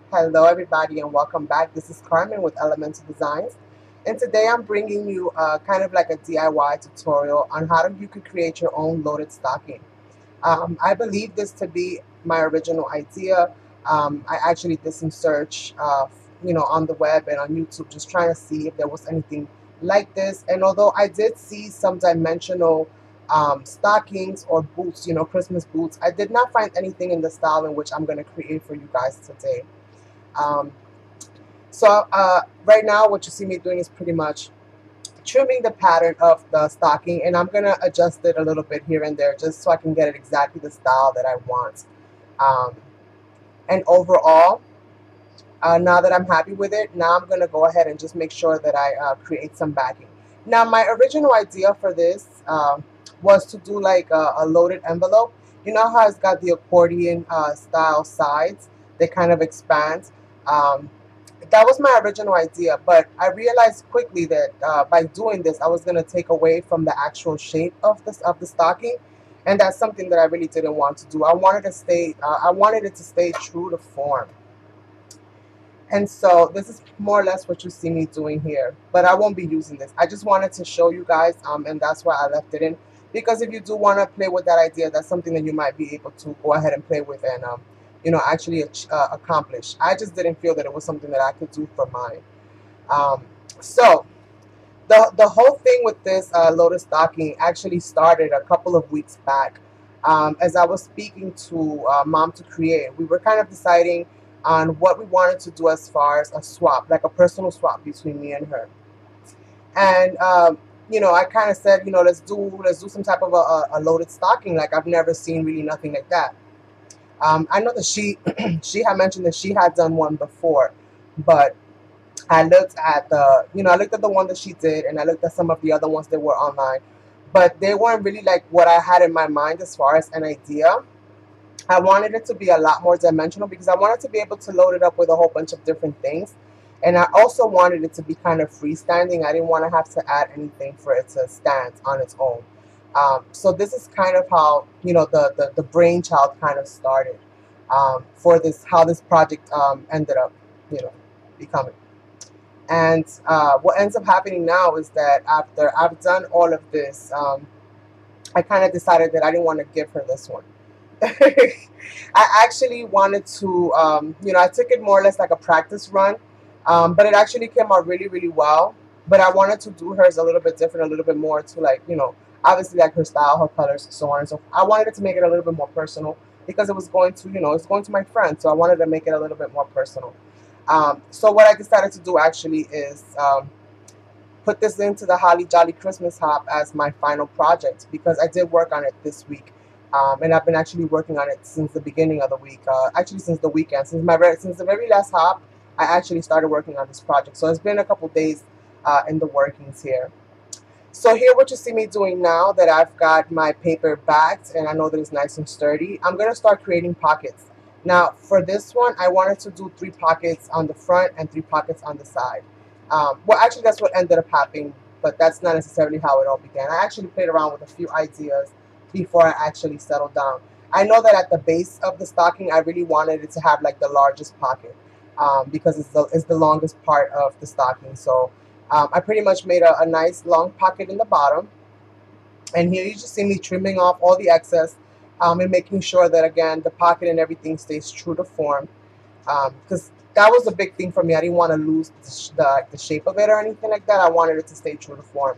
Hello everybody and welcome back. This is Carmen with Elemental Designs, and today I'm bringing you kind of like a DIY tutorial on how you could create your own loaded stocking. I believe this to be my original idea. I actually did some search on the web and on YouTube, just trying to see if there was anything like this. And although I did see some dimensional stockings or boots, Christmas boots, I did not find anything in the style in which I'm going to create for you guys today. Um, so right now what you see me doing is pretty much trimming the pattern of the stocking, and I'm going to adjust it a little bit here and there just so I can get it exactly the style that I want. Um, and overall, now that I'm happy with it, now I'm going to go ahead and just make sure that I create some backing. Now my original idea for this was to do like a loaded envelope. You know how it's got the accordion style sides that kind of expands? Um, that was my original idea, but I realized quickly that by doing this, I was going to take away from the actual shape of the stocking, and that's something that I really didn't want to do. I wanted to stay. I wanted it to stay true to form, and so this is more or less what you see me doing here. But I won't be using this. I just wanted to show you guys, and that's why I left it in. Because if you do want to play with that idea, that's something that you might be able to go ahead and play with and actually accomplish. I just didn't feel that it was something that I could do for mine. So the whole thing with this lotus stocking actually started a couple of weeks back. As I was speaking to Mom to Create, we were kind of deciding on what we wanted to do as far as a swap, like a personal swap between me and her. And I kind of said, let's do some type of a loaded stocking. Like I've never seen really nothing like that. I know that she she had mentioned that she had done one before, but I looked at the one that she did, and I looked at some of the other ones that were online, but they weren't really like what I had in my mind as far as an idea. I wanted it to be a lot more dimensional because I wanted to be able to load it up with a whole bunch of different things. And I also wanted it to be kind of freestanding. I didn't want to have to add anything for it to stand on its own. So this is kind of how, the brainchild kind of started for this, how this project ended up, becoming. And what ends up happening now is that after I've done all of this, I kind of decided that I didn't want to give her this one. I actually wanted to, I took it more or less like a practice run, but it actually came out really, really well. But I wanted to do hers a little bit different, a little bit more to like, obviously like her style, her colors, so on and so forth. I wanted it to make it a little bit more personal because it was going to, it's going to my friend. So I wanted to make it a little bit more personal. So what I decided to do actually is put this into the Holly Jolly Christmas Hop as my final project because I did work on it this week. And I've been actually working on it since the beginning of the week, actually since the weekend, since the very last hop, I actually started working on this project. So it's been a couple days in the workings here. So here what you see me doing now that I've got my paper backed and I know that it's nice and sturdy, I'm going to start creating pockets. Now for this one, I wanted to do 3 pockets on the front and 3 pockets on the side. Well, actually that's what ended up happening, but that's not necessarily how it all began. I actually played around with a few ideas before I actually settled down. I know that at the base of the stocking, I really wanted it to have like the largest pocket because it's the longest part of the stocking. So I pretty much made a nice long pocket in the bottom. And here you just see me trimming off all the excess and making sure that, again, the pocket and everything stays true to form. Because that was a big thing for me. I didn't want to lose the shape of it or anything like that. I wanted it to stay true to form.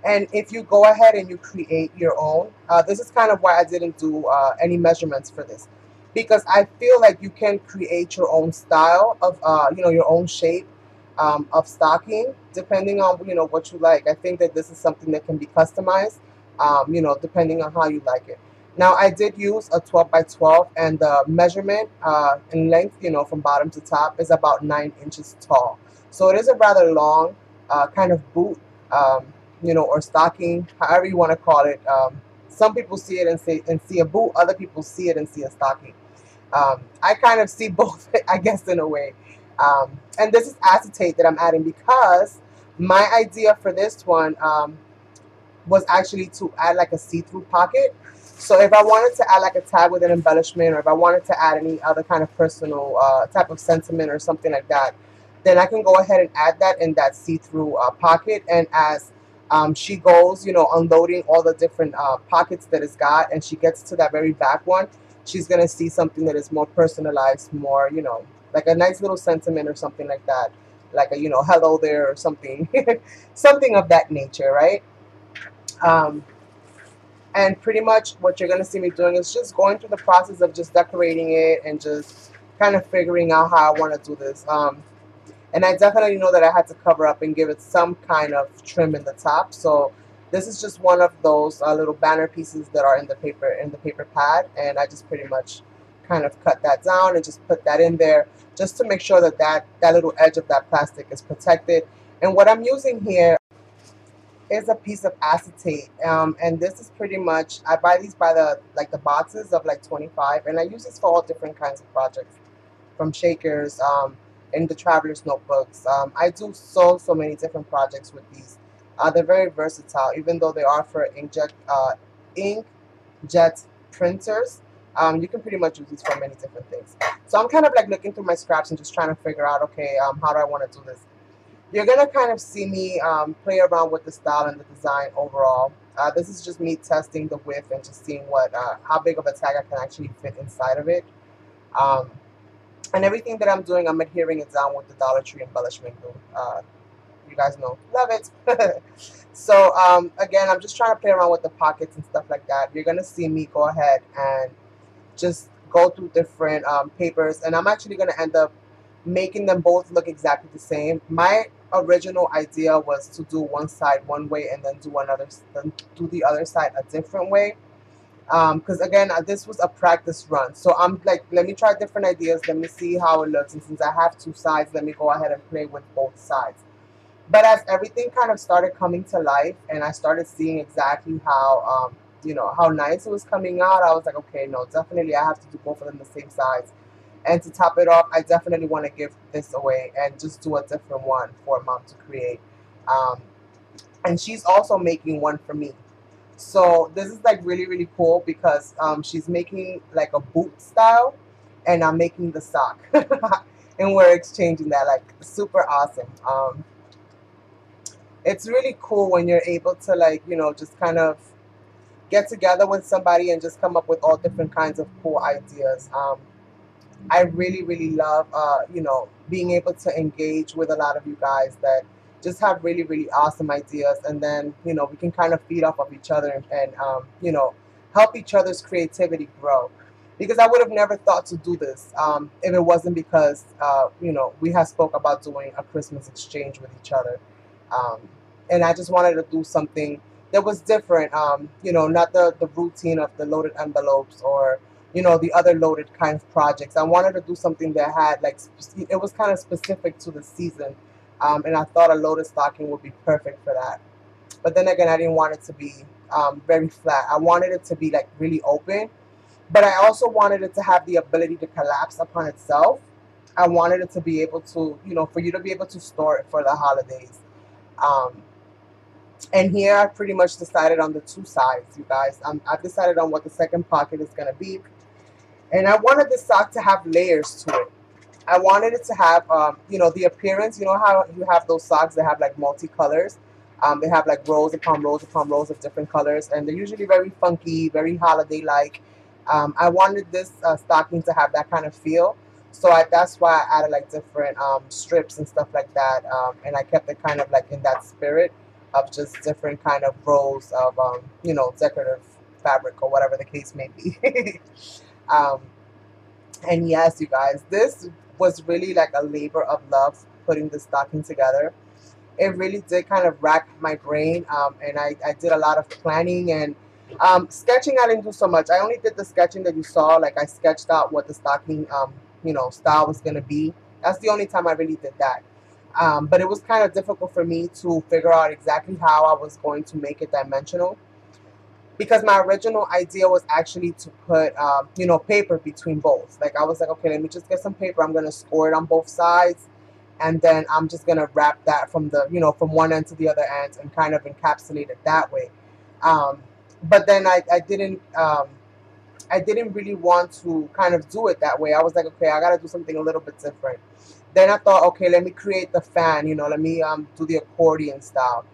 And if you go ahead and you create your own, this is kind of why I didn't do any measurements for this. Because I feel like you can create your own style of, your own shape of stocking, depending on, what you like. I think that this is something that can be customized, depending on how you like it. Now, I did use a 12 by 12, and the measurement in length, from bottom to top is about 9 inches tall. So it is a rather long kind of boot. Or stocking, however you want to call it. Some people see it and see a boot. Other people see it and see a stocking. I kind of see both, I guess, in a way. And this is acetate that I'm adding because my idea for this one, was actually to add like a see-through pocket. So if I wanted to add like a tag with an embellishment, or if I wanted to add any other kind of personal type of sentiment or something like that, then I can go ahead and add that in that see-through pocket. And as she goes, unloading all the different pockets that it's got, and she gets to that very back one, she's going to see something that is more personalized, more, like a nice little sentiment or something like that. Like a, hello there or something, something of that nature, right? Um, and pretty much what you're going to see me doing is just going through the process of just decorating it and just kind of figuring out how I want to do this. And I definitely know that I had to cover up and give it some kind of trim in the top. So this is just one of those little banner pieces that are in the paper pad, and I just pretty much kind of cut that down and just put that in there just to make sure that that little edge of that plastic is protected. And what I'm using here is a piece of acetate, and this is pretty much, I buy these by the boxes of like 25, and I use this for all different kinds of projects, from shakers, in the traveler's notebooks. I do so many different projects with these. They're very versatile, even though they are for inkjet printers. You can pretty much use these for many different things. So I'm kind of like looking through my scraps and just trying to figure out, okay, how do I want to do this? You're going to kind of see me play around with the style and the design overall. This is just me testing the width and just seeing how big of a tag I can actually fit inside of it. And everything that I'm doing, I'm adhering it down with the Dollar Tree embellishment glue. You guys know, love it. So again, I'm just trying to play around with the pockets and stuff like that. You're going to see me go ahead and just go through different papers, and I'm actually going to end up making them both look exactly the same. My original idea was to do one side one way and then do the other side a different way. Because again, this was a practice run, so I'm like, let me try different ideas, let me see how it looks, and since I have two sides, let me go ahead and play with both sides. But as everything kind of started coming to life and I started seeing exactly how how nice it was coming out, I was like, okay, no, definitely I have to do both of them the same size. And to top it off, I definitely want to give this away and just do a different one for Mom to create. Um, and she's also making one for me. So this is like really cool because she's making like a boot style, and I'm making the sock. And we're exchanging that, like, super awesome. It's really cool when you're able to, like, just kind of get together with somebody and just come up with all different kinds of cool ideas. I really love, being able to engage with a lot of you guys that just have really awesome ideas, and then, we can kind of feed off of each other and help each other's creativity grow. Because I would have never thought to do this if it wasn't because, we had spoke about doing a Christmas exchange with each other. Um, and I just wanted to do something that was different, not the routine of the loaded envelopes or the other loaded kind of projects. I wanted to do something that had like it was kind of specific to the season, and I thought a loaded stocking would be perfect for that. But then again, I didn't want it to be very flat. I wanted it to be like really open, but I also wanted it to have the ability to collapse upon itself. I wanted it to be able to, for you to be able to store it for the holidays. Um, and here I pretty much decided on the two sides, you guys. I've decided on what the second pocket is going to be. And I wanted this sock to have layers to it. I wanted it to have, the appearance. You know how you have those socks that have like multicolors? They have like rows upon rows upon rows of different colors, and they're usually very funky, very holiday-like. I wanted this stocking to have that kind of feel. So that's why I added like different strips and stuff like that. And I kept it kind of like in that spirit of just different kind of rows of, decorative fabric or whatever the case may be. um, and yes, you guys, this was really like a labor of love putting the stocking together. It really did kind of rack my brain, and I did a lot of planning and sketching. I didn't do so much. I only did the sketching that you saw. Like, I sketched out what the stocking, style was going to be. That's the only time I really did that. But it was kind of difficult for me to figure out exactly how I was going to make it dimensional, because my original idea was actually to put, paper between both. Like, I was like, okay, let me just get some paper. I'm going to score it on both sides, and then I'm just going to wrap that from the, from one end to the other end and kind of encapsulate it that way. Um, but then I didn't really want to kind of do it that way. I was like, okay, I gotta do something a little bit different. Then I thought, okay, let me create the fan, let me do the accordion style.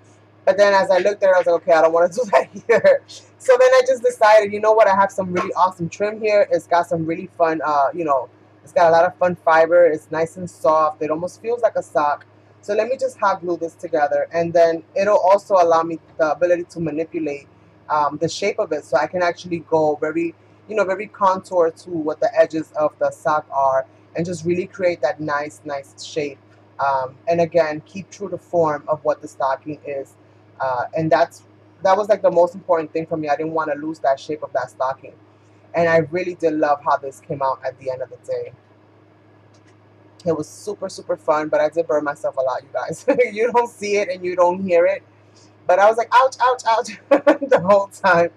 But then as I looked at it, I was like, okay, I don't want to do that here. So then I just decided, you know what, I have some really awesome trim here. It's got some really fun, it's got a lot of fun fiber. It's nice and soft. It almost feels like a sock. So let me just hot glue this together. And then it'll also allow me the ability to manipulate the shape of it. So I can actually go very, very contour to what the edges of the sock are and just really create that nice shape. And again, keep true to form of what the stocking is. And that was like the most important thing for me. I didn't want to lose that shape of that stocking. And I really did love how this came out at the end of the day. It was super fun, but I did burn myself a lot, you guys. You don't see it and you don't hear it, but I was like, ouch, ouch, ouch, the whole time.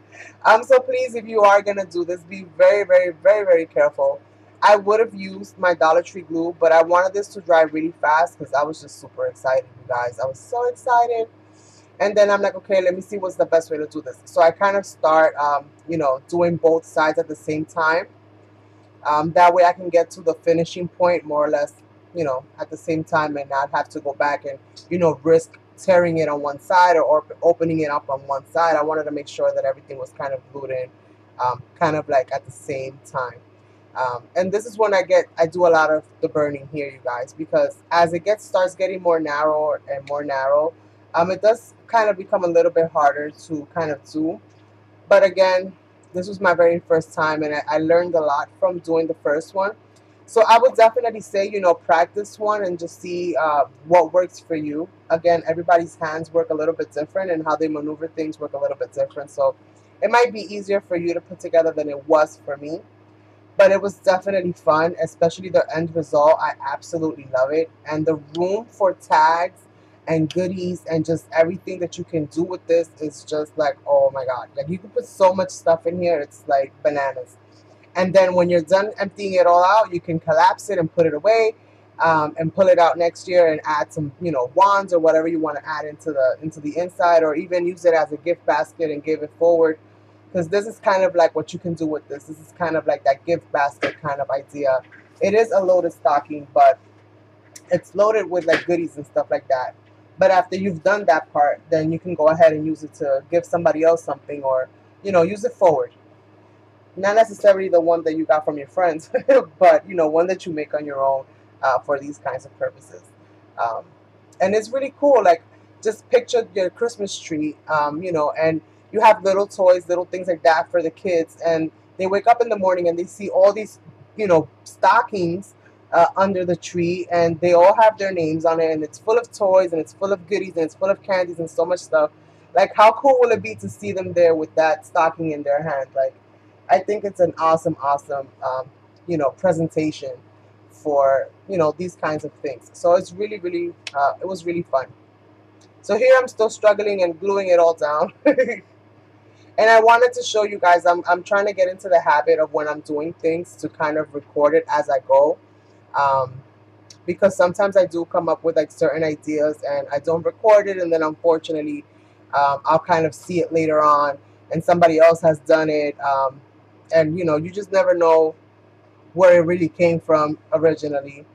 So please, if you are gonna do this, be very careful. I would have used my Dollar Tree glue, but I wanted this to dry really fast because I was just super excited, you guys. I was so excited. And then I'm like, okay, let me see what's the best way to do this. So I kind of start, doing both sides at the same time. That way I can get to the finishing point more or less, at the same time and not have to go back and, risk tearing it on one side or opening it up on one side. I wanted to make sure that everything was kind of glued in, kind of like at the same time. And this is when I do a lot of the burning here, you guys, because as it starts getting more narrow and more narrow, it does kind of become a little bit harder to kind of do. But again, this was my very first time, and I learned a lot from doing the first one. So I would definitely say, practice one and just see what works for you. Again, everybody's hands work a little bit different, and how they maneuver things work a little bit different. So it might be easier for you to put together than it was for me. But it was definitely fun, especially the end result. I absolutely love it. And the room for tags and goodies and just everything that you can do with this is just like, oh my God. Like, you can put so much stuff in here. It's like bananas. And then when you're done emptying it all out, you can collapse it and put it away, and pull it out next year and add some, wands or whatever you want to add into the inside, or even use it as a gift basket and give it forward. Because this is kind of like what you can do with this. This is kind of like that gift basket kind of idea. It is a loaded stocking, but it's loaded with like goodies and stuff like that. But after you've done that part, then you can go ahead and use it to give somebody else something, or use it forward. Not necessarily the one that you got from your friends, but one that you make on your own, for these kinds of purposes. Um, and it's really cool. Like, just picture your Christmas tree, and you have little toys, little things like that for the kids, and they wake up in the morning and they see all these, stockings under the tree, and they all have their names on it, and it's full of toys, and it's full of goodies, and it's full of candies, and so much stuff. Like, how cool will it be to see them there with that stocking in their hand? Like, I think it's an awesome, presentation for, these kinds of things. So it's it was really fun. So here I'm still struggling and gluing it all down. And I wanted to show you guys, I'm trying to get into the habit of, when I'm doing things, to kind of record it as I go. Um, because sometimes I do come up with like certain ideas and I don't record it, and then unfortunately, I'll kind of see it later on and somebody else has done it. And you just never know where it really came from originally.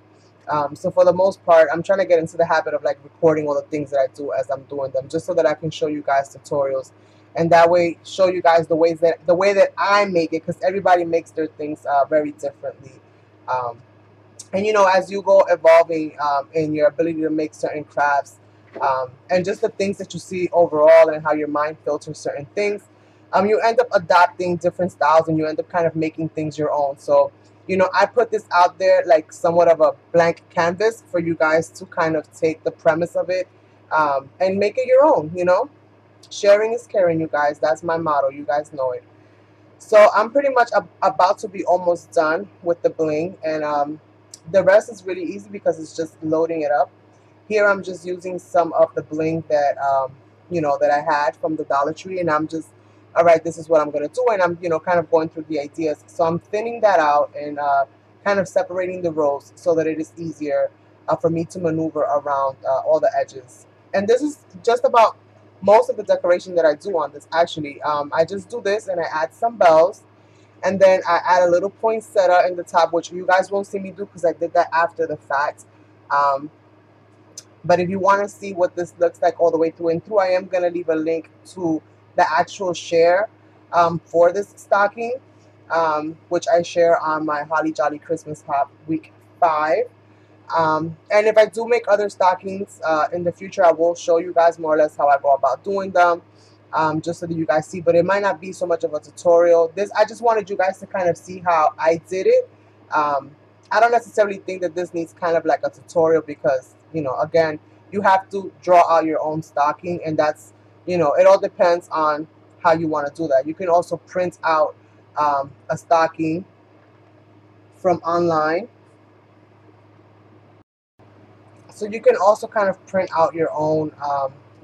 So for the most part, I'm trying to get into the habit of like recording all the things that I do as I'm doing them, just so that I can show you guys tutorials, and that way show you guys the way that I make it, because everybody makes their things very differently. Um, and as you go evolving in your ability to make certain crafts, and just the things that you see overall and how your mind filters certain things, you end up adopting different styles, and you end up kind of making things your own. So I put this out there like somewhat of a blank canvas for you guys to kind of take the premise of it, and make it your own. Sharing is caring, you guys. That's my motto. You guys know it. So I'm pretty much about to be almost done with the bling, and the rest is really easy because it's just loading it up. Here I'm just using some of the bling that that I had from the Dollar Tree, and I'm just, all right, this is what I'm gonna do, and I'm kind of going through the ideas. So I'm thinning that out and kind of separating the rows so that it is easier for me to maneuver around all the edges. And this is just about most of the decoration that I do on this actually. I just do this and I add some bells, and then I add a little poinsettia in the top, which you guys won't see me do because I did that after the fact. Um, but if you want to see what this looks like all the way through and through, I am going to leave a link to the actual share for this stocking, which I share on my Holly Jolly Christmas Hop Week 5. And if I do make other stockings in the future, I will show you guys more or less how I go about doing them, just so that you guys see. But it might not be so much of a tutorial. I just wanted you guys to kind of see how I did it. Um, I don't necessarily think that this needs kind of like a tutorial because, you know, again, you have to draw out your own stocking, and that's, you know, it all depends on how you want to do that. You can also print out a stocking from online. So you can also kind of print out your own,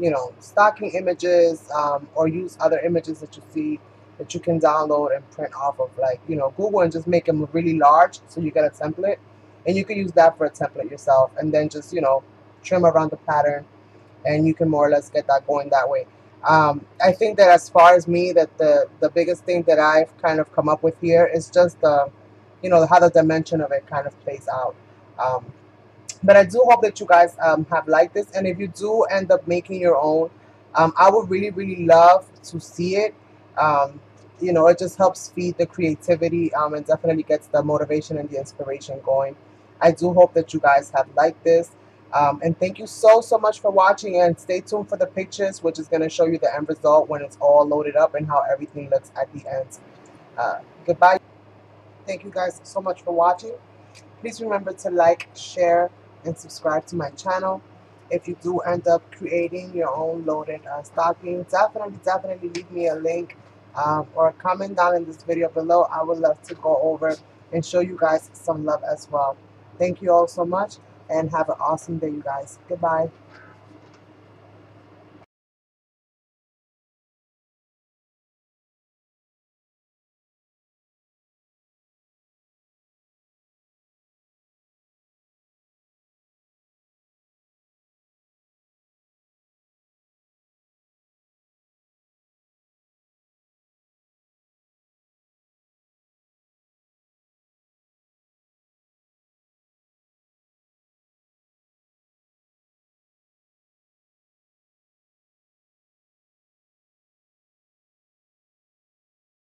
you know, stocking images, or use other images that you see that you can download and print off of, like, you know, Google, and just make them really large so you get a template. And you can use that for a template yourself, and then just, you know, trim around the pattern, and you can more or less get that going that way. I think that as far as me, that the biggest thing that I've kind of come up with here is just the, you know, how the dimension of it kind of plays out. Um, but I do hope that you guys have liked this. And if you do end up making your own, I would really, really love to see it. Um, you know, it just helps feed the creativity, and definitely gets the motivation and the inspiration going. I do hope that you guys have liked this. And thank you so, so much for watching. And stay tuned for the pictures, which is going to show you the end result when it's all loaded up and how everything looks at the end. Goodbye. Thank you guys so much for watching. Please remember to like, share, and subscribe to my channel. If you do end up creating your own loaded stocking, definitely leave me a link or a comment down in this video below. I would love to go over and show you guys some love as well. Thank you all so much, and have an awesome day, you guys. Goodbye.